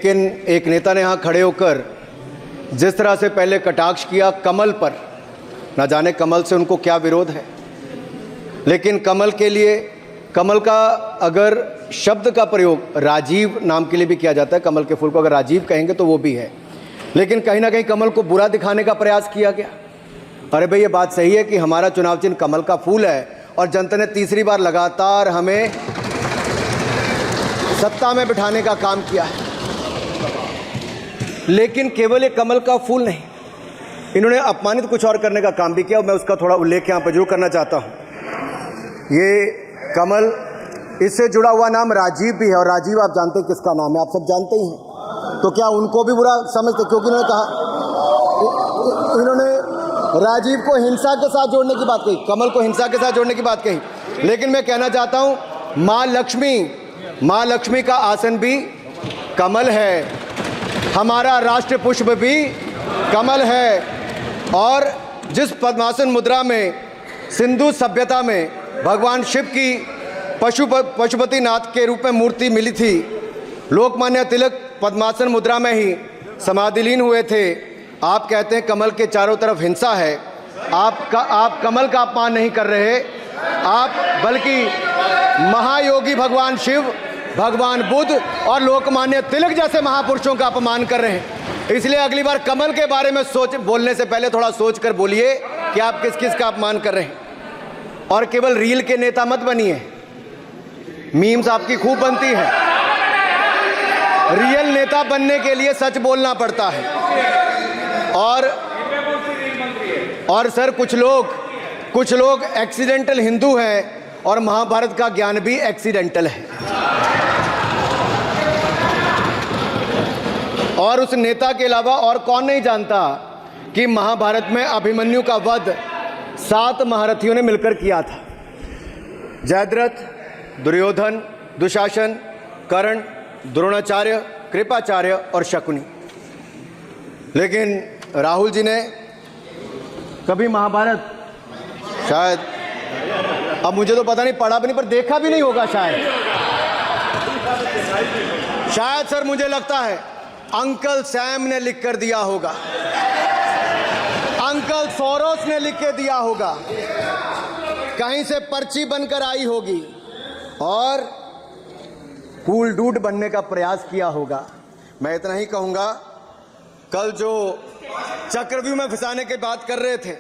लेकिन एक नेता ने यहाँ खड़े होकर जिस तरह से पहले कटाक्ष किया कमल पर, ना जाने कमल से उनको क्या विरोध है, लेकिन कमल के लिए, कमल का अगर शब्द का प्रयोग राजीव नाम के लिए भी किया जाता है, कमल के फूल को अगर राजीव कहेंगे तो वो भी है, लेकिन कहीं ना कहीं कमल को बुरा दिखाने का प्रयास किया गया। अरे भाई, ये बात सही है कि हमारा चुनाव चिन्ह कमल का फूल है और जनता ने तीसरी बार लगातार हमें सत्ता में बिठाने का काम किया है, लेकिन केवल ये कमल का फूल नहीं, इन्होंने अपमानित कुछ और करने का काम भी किया। मैं उसका थोड़ा उल्लेख यहाँ पर जरूर करना चाहता हूँ। ये कमल, इससे जुड़ा हुआ नाम राजीव भी है, और राजीव आप जानते हैं किसका नाम है, आप सब जानते ही हैं। तो क्या उनको भी बुरा समझते? क्योंकि इन्होंने राजीव को हिंसा के साथ जोड़ने की बात कही, कमल को हिंसा के साथ जोड़ने की बात कही। लेकिन मैं कहना चाहता हूँ, माँ लक्ष्मी का आसन भी कमल है, हमारा राष्ट्र पुष्प भी कमल है, और जिस पद्मासन मुद्रा में सिंधु सभ्यता में भगवान शिव की पशुपति नाथ के रूप में मूर्ति मिली थी, लोकमान्य तिलक पद्मासन मुद्रा में ही समाधिलीन हुए थे। आप कहते हैं कमल के चारों तरफ हिंसा है। आप कमल का अपमान नहीं कर रहे, आप बल्कि महायोगी भगवान शिव, भगवान बुद्ध और लोकमान्य तिलक जैसे महापुरुषों का अपमान कर रहे हैं। इसलिए अगली बार कमल के बारे में बोलने से पहले थोड़ा सोच कर बोलिए कि आप किस किस का अपमान कर रहे हैं। और केवल रील के नेता मत बनिए, मीम्स आपकी खूब बनती है। रियल नेता बनने के लिए सच बोलना पड़ता है। और सर, कुछ लोग एक्सीडेंटल हिंदू हैं और महाभारत का ज्ञान भी एक्सीडेंटल है। और उस नेता के अलावा और कौन नहीं जानता कि महाभारत में अभिमन्यु का वध 7 महारथियों ने मिलकर किया था। जयद्रथ, दुर्योधन, दुशासन, कर्ण, द्रोणाचार्य, कृपाचार्य और शकुनी। लेकिन राहुल जी ने कभी महाभारत, शायद, अब मुझे तो पता नहीं, पढ़ा भी नहीं, पर देखा भी नहीं होगा शायद सर, मुझे लगता है अंकल सैम ने लिख कर दिया होगा, अंकल सोरोस ने लिख के दिया होगा, कहीं से पर्ची बनकर आई होगी और कूल डूड बनने का प्रयास किया होगा। मैं इतना ही कहूंगा, कल जो चक्रव्यूह में फंसाने की बात कर रहे थे,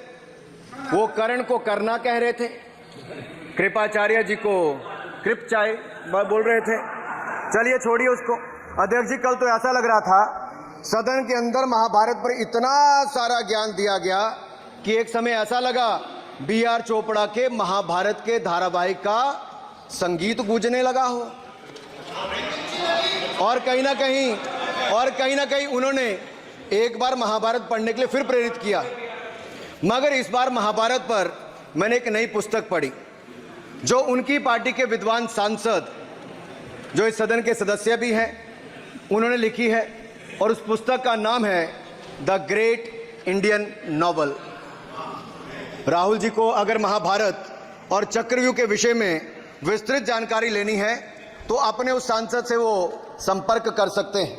वो कर्ण को करना कह रहे थे, कृपाचार्य जी को कृपचाय बोल रहे थे। चलिए छोड़िए उसको। अध्यक्ष जी, कल तो ऐसा लग रहा था सदन के अंदर महाभारत पर इतना सारा ज्ञान दिया गया कि एक समय ऐसा लगा BR चोपड़ा के महाभारत के धारावाहिक का संगीत गूंजने लगा हो। और कहीं ना कहीं उन्होंने एक बार महाभारत पढ़ने के लिए फिर प्रेरित किया। मगर इस बार महाभारत पर मैंने एक नई पुस्तक पढ़ी जो उनकी पार्टी के विद्वान सांसद, जो इस सदन के सदस्य भी हैं, उन्होंने लिखी है, और उस पुस्तक का नाम है The Great Indian Novel. Rahul ji को अगर महाभारत और चक्रव्यूह के विषय में विस्तृत जानकारी लेनी है तो अपने उस सांसद से वो संपर्क कर सकते हैं।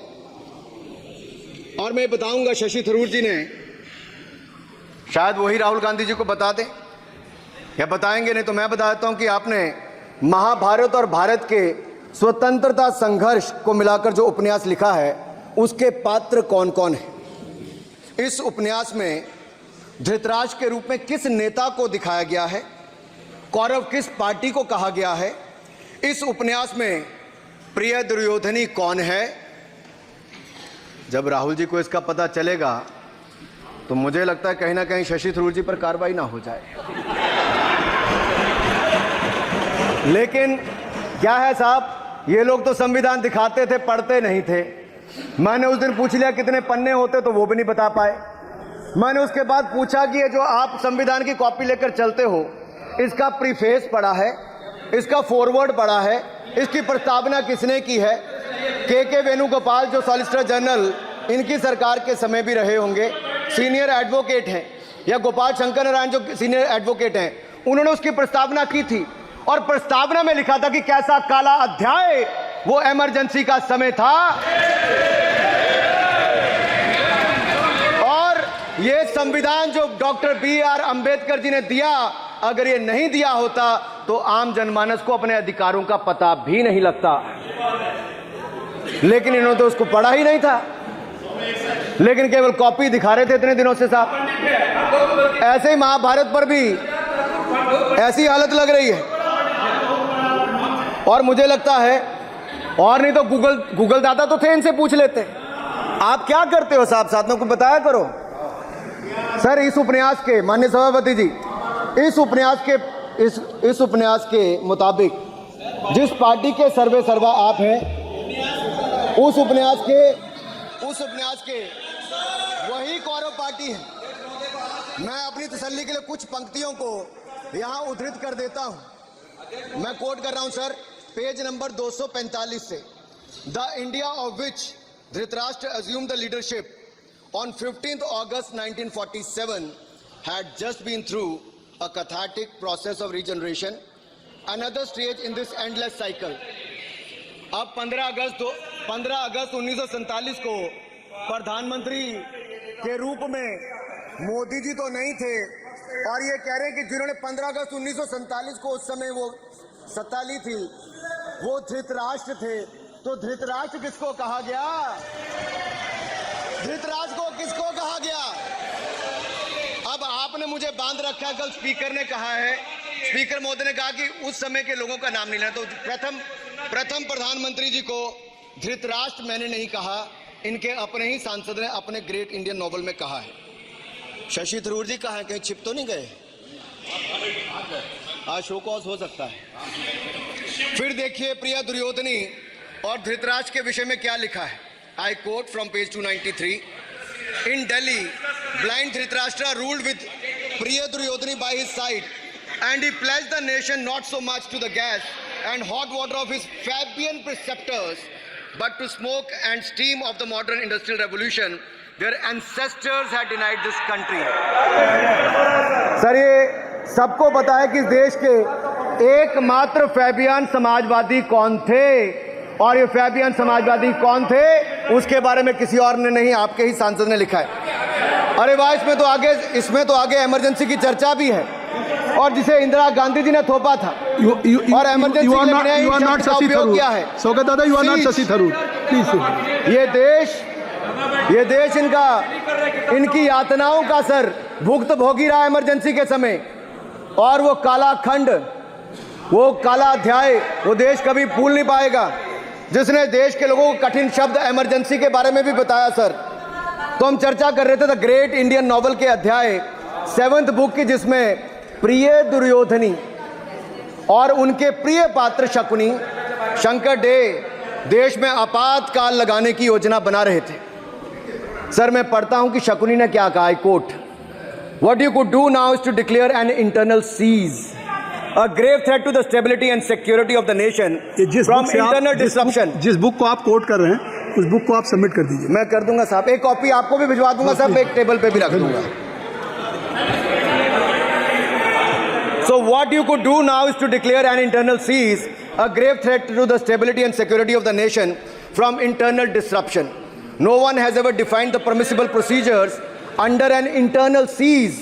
और मैं बताऊंगा, शशि थरूर जी ने, शायद वही राहुल गांधी जी को बता दें या बताएंगे, नहीं तो मैं बता देता हूं कि आपने महाभारत और भारत के स्वतंत्रता संघर्ष को मिलाकर जो उपन्यास लिखा है, उसके पात्र कौन कौन है। इस उपन्यास में धृतराष्ट्र के रूप में किस नेता को दिखाया गया है, कौरव किस पार्टी को कहा गया है, इस उपन्यास में प्रिय दुर्योधनी कौन है। जब राहुल जी को इसका पता चलेगा तो मुझे लगता है कहीं ना कहीं शशि थरूर जी पर कार्रवाई ना हो जाए। लेकिन क्या है साहब, ये लोग तो संविधान दिखाते थे, पढ़ते नहीं थे। मैंने उस दिन पूछ लिया कितने पन्ने होते, तो वो भी नहीं बता पाए। मैंने उसके बाद पूछा कि ये जो आप संविधान की कॉपी लेकर चलते हो, इसका प्रीफेस पढ़ा है, इसका फॉरवर्ड पढ़ा है, इसकी प्रस्तावना किसने की है। के वेणुगोपाल जो सॉलिसिटर जनरल इनकी सरकार के समय भी रहे होंगे, सीनियर एडवोकेट हैं, या गोपाल शंकर नारायण जो सीनियर एडवोकेट हैं, उन्होंने उसकी प्रस्तावना की थी। और प्रस्तावना में लिखा था कि कैसा काला अध्याय वो इमरजेंसी का समय था संविधान जो डॉक्टर B.R. अंबेडकर जी ने दिया, अगर ये नहीं दिया होता तो आम जनमानस को अपने अधिकारों का पता भी नहीं लगता। लेकिन इन्होंने तो उसको पढ़ा ही नहीं था, लेकिन केवल कॉपी दिखा रहे थे इतने दिनों से साहब। ऐसे ही महाभारत पर भी ऐसी हालत लग रही है। और मुझे लगता है, और नहीं तो गूगल दादा तो थे, इनसे पूछ लेते। आप क्या करते हो साहब, साथियों को बताया करो। सर, इस उपन्यास के, माननीय सभापति जी, इस उपन्यास के मुताबिक जिस पार्टी के सर्वे सर्वा आप हैं, उस उपन्यास के वही कौरव पार्टी है। मैं अपनी तसल्ली के लिए कुछ पंक्तियों को यहां उद्धृत कर देता हूं। मैं कोट कर रहा हूं सर, पेज नंबर 245 से। The India of which Dhritarashtra assumed the leadership on 15th August 1947 had just been through a cathartic process of regeneration, another stage in this endless cycle. अब 15 अगस्त 1947 को प्रधानमंत्री के रूप में मोदी जी तो नहीं थे, और ये कह रहे हैं कि जिन्होंने 15 अगस्त 1947 को उस समय वो सत्ता ली थी, वो धृतराष्ट्र थे। तो धृतराष्ट्र किसको कहा गया? धृतराष्ट्र को किसको कहा गया? अब आपने मुझे बांध रखा है। कल स्पीकर ने कहा है, स्पीकर महोदय ने कहा कि उस समय के लोगों का नाम नहीं लेना। तो प्रथम प्रधानमंत्री जी को धृतराष्ट्र मैंने नहीं कहा, इनके अपने ही सांसद ने अपने ग्रेट इंडियन नोवेल में कहा है। शशि थरूर जी कहाँ हैं? कहीं छिप तो नहीं गए? आज शो कॉज हो सकता है। फिर देखिए प्रिय दुर्योधनी और धृतराष्ट्र के विषय में क्या लिखा है। I quote from page 293। In Delhi, blind Dhritarashtra ruled with Priya Duryodhani by his side, and he pledged the nation not so much to the gas and hot water of his Fabian preceptors, but to smoke and steam of the modern industrial revolution. Their ancestors had denied this country. Sir, ये सबको पता है कि इस देश के एकमात्र Fabian Samajwadi कौन थे, और ये फैबियन समाजवादी कौन थे उसके बारे में किसी और ने नहीं, आपके ही सांसद ने लिखा है। अरे वाह, इसमें तो आगे इमरजेंसी की चर्चा भी है, और जिसे इंदिरा गांधी जी ने थोपा था। और इमरजेंसी किया है। स्वागत दादा, you are not Shashi Tharoor, please. ये देश इनकी यातनाओं का सर भुगत भोगी रहा इमरजेंसी के समय, और वो काला खंड, वो काला अध्याय वो देश कभी भूल नहीं पाएगा, जिसने देश के लोगों को कठिन शब्द इमरजेंसी के बारे में भी बताया। सर, तो हम चर्चा कर रहे थे द ग्रेट इंडियन नॉवल के अध्याय 7th बुक की, जिसमें प्रिय दुर्योधनी और उनके प्रिय पात्र शकुनी शंकर डे देश में आपातकाल लगाने की योजना बना रहे थे। सर, मैं पढ़ता हूं कि शकुनी ने क्या कहा। I quote, what you could do now is to declare an internal siege, a grave threat to the stability and security of the nation from internal disruption। जिस बुक को आप कोट कर रहे हैं उस बुक को आप सबमिट कर दीजिए। मैं कर दूंगा साहब, एक कॉपी आपको भी भिजवा दूंगा साहब, एक टेबल पे भी रख दूंगा। So what you could do now is to declare an internal siege, a grave threat to the stability and security of the nation from internal disruption. No one has ever defined the permissible procedures under an internal siege,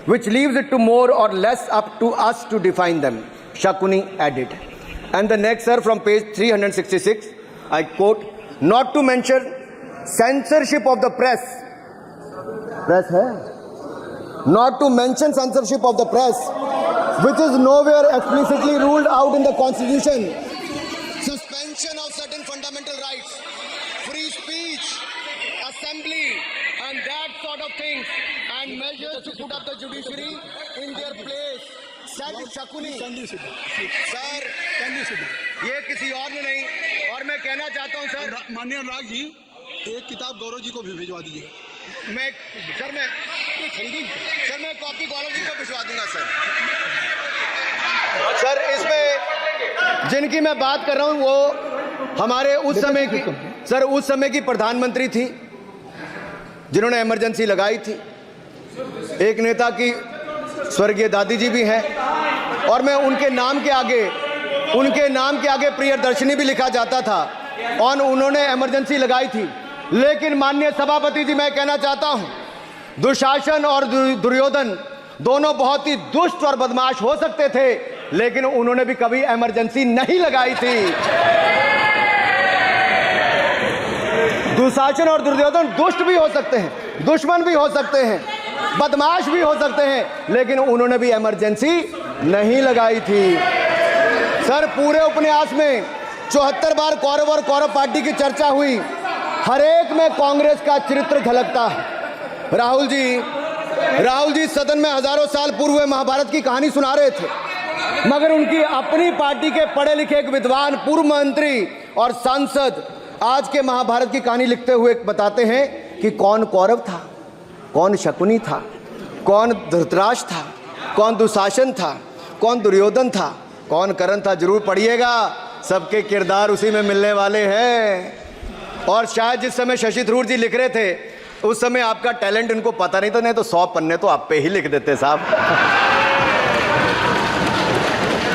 which leaves it to more or less up to us to define them, Shakuni added. And the next, sir, from page 366, I quote, not to mention censorship of the press hai? Not to mention censorship of the press, which is nowhere explicitly ruled out in the Constitution. Suspension of certain fundamental rights, free speech, assembly, and that sort of things, and measures to put up the judiciary in their place. Said Shakuni. Sir, ये किसी और ने नहीं। और मैं कहना चाहता हूँ सर, माननीय अनुराग जी, एक किताब गौरव जी को भी भिजवा दीजिए। मैं कॉपी गौरव जी को भिजवा दूंगा सर। सर, इसमें जिनकी मैं बात कर रहा हूँ वो हमारे उस समय की प्रधानमंत्री थी, जिन्होंने इमरजेंसी लगाई थी। एक नेता की स्वर्गीय दादी जी भी हैं, और मैं उनके नाम के आगे प्रियदर्शनी भी लिखा जाता था, और उन्होंने इमरजेंसी लगाई थी। लेकिन माननीय सभापति जी, मैं कहना चाहता हूं दुशासन और दुर्योधन दोनों बहुत ही दुष्ट और बदमाश हो सकते थे, लेकिन उन्होंने भी कभी इमरजेंसी नहीं लगाई थी। दुशासन और दुर्योधन दुष्ट भी हो सकते हैं, दुश्मन भी हो सकते हैं, बदमाश भी हो सकते हैं, लेकिन उन्होंने भी इमरजेंसी नहीं लगाई थी। सर, पूरे उपन्यास में 74 बार कौरव और कौरव पार्टी की चर्चा हुई, हर एक में कांग्रेस का चरित्र झलकता है। राहुल जी सदन में हजारों साल पूर्व हुए महाभारत की कहानी सुना रहे थे, मगर उनकी अपनी पार्टी के पढ़े लिखे एक विद्वान पूर्व मंत्री और सांसद आज के महाभारत की कहानी लिखते हुए बताते हैं कि कौन कौरव था, कौन शकुनी था, कौन धृतराष्ट्र था, कौन दुशासन था, कौन दुर्योधन था, कौन कर्ण था। जरूर पढ़िएगा, सबके किरदार उसी में मिलने वाले हैं। और शायद जिस समय शशि थरूर जी लिख रहे थे उस समय आपका टैलेंट उनको पता नहीं था, नहीं तो 100 पन्ने तो आप पे ही लिख देते साहब।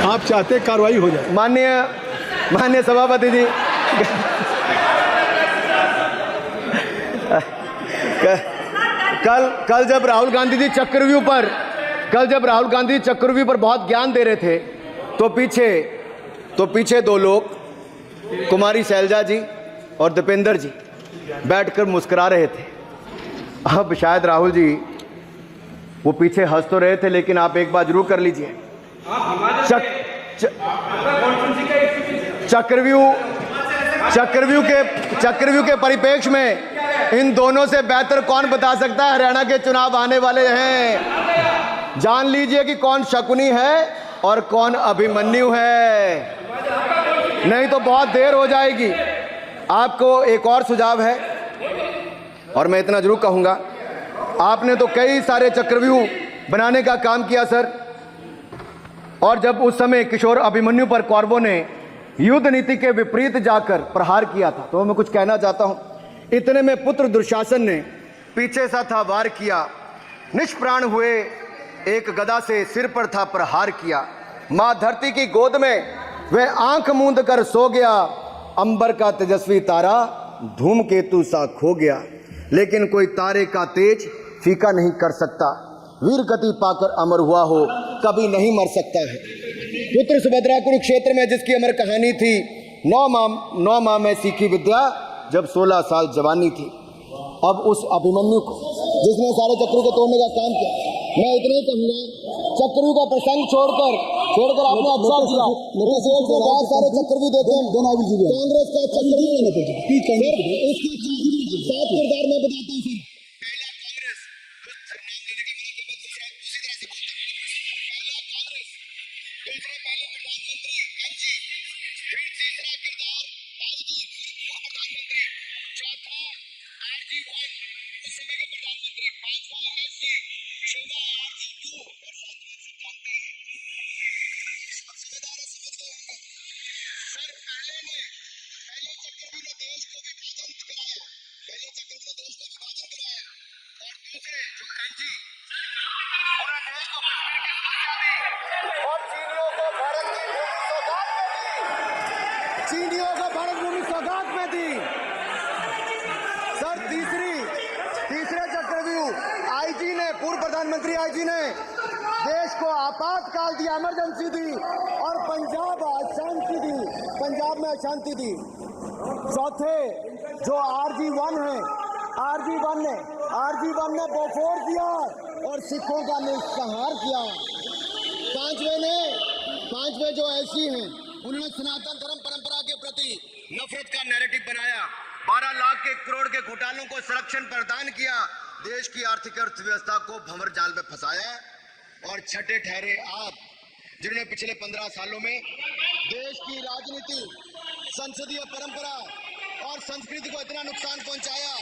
आप चाहते कार्रवाई हो जाए। माननीय सभापति जी, कल जब राहुल गांधी जी चक्रव्यूह पर बहुत ज्ञान दे रहे थे तो पीछे दो लोग, कुमारी शैलजा जी और दीपेंद्र जी, बैठकर मुस्कुरा रहे थे। अब शायद राहुल जी वो पीछे हंस तो रहे थे, लेकिन आप एक बात जरूर कर लीजिए, चक्रव्यूह के परिप्रेक्ष्य में इन दोनों से बेहतर कौन बता सकता है हरियाणा के चुनाव आने वाले हैं। जान लीजिए कि कौन शकुनी है और कौन अभिमन्यु है, नहीं तो बहुत देर हो जाएगी। आपको एक और सुझाव है, और मैं इतना जरूर कहूंगा, आपने तो कई सारे चक्रव्यूह बनाने का काम किया सर, और जब उस समय किशोर अभिमन्यु पर कौरवों ने युद्ध नीति के विपरीत जाकर प्रहार किया था, तो मैं कुछ कहना चाहता हूं। इतने में पुत्र दुशासन ने पीछे सा था वार किया, निष्प्राण हुए एक गदा से सिर पर था प्रहार किया। मां धरती की गोद में वह आंख मूंद कर सो गया, अंबर का तेजस्वी तारा धूमकेतु सा खो गया, लेकिन कोई तारे का तेज फीका नहीं कर सकता। वीर गति पाकर अमर हुआ हो कभी नहीं मर सकता है। पुत्र सुभद्रा कुरुक्षेत्र में जिसकी अमर कहानी थी, 9 माह में सीखी विद्या जब 16 साल जवानी थी। अब उस अभिमन्यु को जिसने सारे चक्रों को तोड़ने का काम किया, मैं इतना ही कहूंगा, चक्रव्यूह का प्रसंग छोड़कर आपने अच्छा किया। बहुत सारे चक्रव्यूह देखे हैं, कांग्रेस का चक्रव्यूह सात किरदार में बताता हूँ। चीनियों को भारत भूमि सौगात में दी सर। तीसरे चक्रव्यूह आईजी ने, पूर्व प्रधानमंत्री आईजी ने देश को आपातकाल दी, इमरजेंसी दी, और पंजाब में अशांति दी। चौथे जो RG1 है, RG1 ने बोफोर दिया और सिखों का निस्सहार किया। पांचवे जो ऐसी हैं, उन्होंने सनातन धर्म परंपरा के प्रति नफरत का नैरेटिव बनाया, 12 लाख के करोड़ के घोटालों को संरक्षण प्रदान किया, देश की आर्थिक अर्थव्यवस्था को भंवर जाल में फंसाया। और छठे ठहरे आप, जिन्होंने पिछले 15 सालों में देश की राजनीति, संसदीय परंपरा और संस्कृति को इतना नुकसान पहुंचाया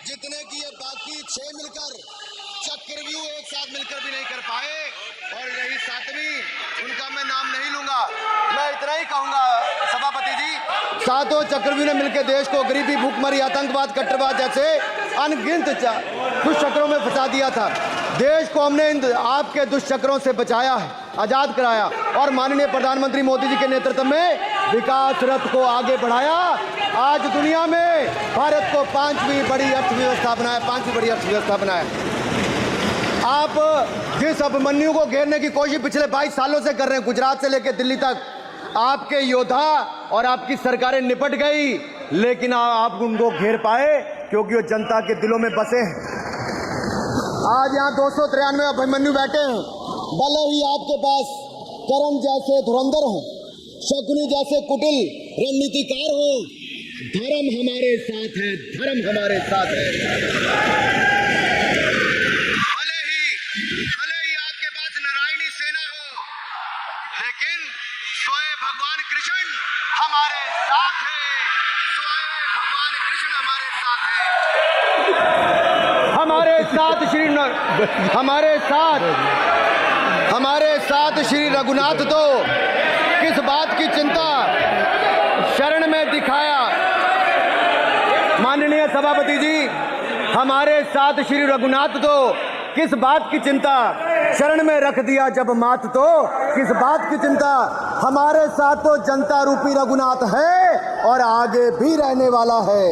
जितने की ये बाकी 6 मिलकर चक्रव्यूह एक साथ मिलकर भी नहीं कर पाए। और रही 7वीं, उनका मैं नाम नहीं लूंगा, मैं इतना ही कहूंगा सभापति जी, 7 चक्रव्यूह ने मिलकर देश को गरीबी, भूखमरी, आतंकवाद, कट्टरवाद जैसे अनगिनत दुष्चक्रों में फंसा दिया था। देश को हमने इन आपके दुष्चक्रों से बचाया है, आजाद कराया, और माननीय प्रधानमंत्री मोदी जी के नेतृत्व में विकास रथ को आगे बढ़ाया। आज दुनिया में भारत को 5वीं बड़ी अर्थव्यवस्था बनाया। आप जिस अभिमन्यु को घेरने की कोशिश पिछले 22 सालों से कर रहे हैं, गुजरात से लेकर दिल्ली तक, आपके योद्धा और आपकी सरकारें निपट गई, लेकिन आप उनको घेर पाए क्योंकि वो जनता के दिलों में बसे हैं। आज यहाँ 293 अभिमन्यु बैठे हैं, भले ही आपके पास करण जैसे धुरंधर हो, शकुनी जैसे कुटिल रणनीतिकार हो, धर्म हमारे साथ है, धर्म हमारे साथ है। भले ही आपके पास नारायणी सेना हो, लेकिन स्वयं भगवान कृष्ण हमारे साथ है, स्वयं भगवान कृष्ण हमारे साथ है। हमारे साथ श्री रघुनाथ तो किस बात की चिंता शरण में दिखाया। माननीय सभापति जी, हमारे साथ श्री रघुनाथ तो किस बात की चिंता शरण में रख दिया जब मात, तो किस बात की चिंता। हमारे साथ तो जनता रूपी रघुनाथ है और आगे भी रहने वाला है।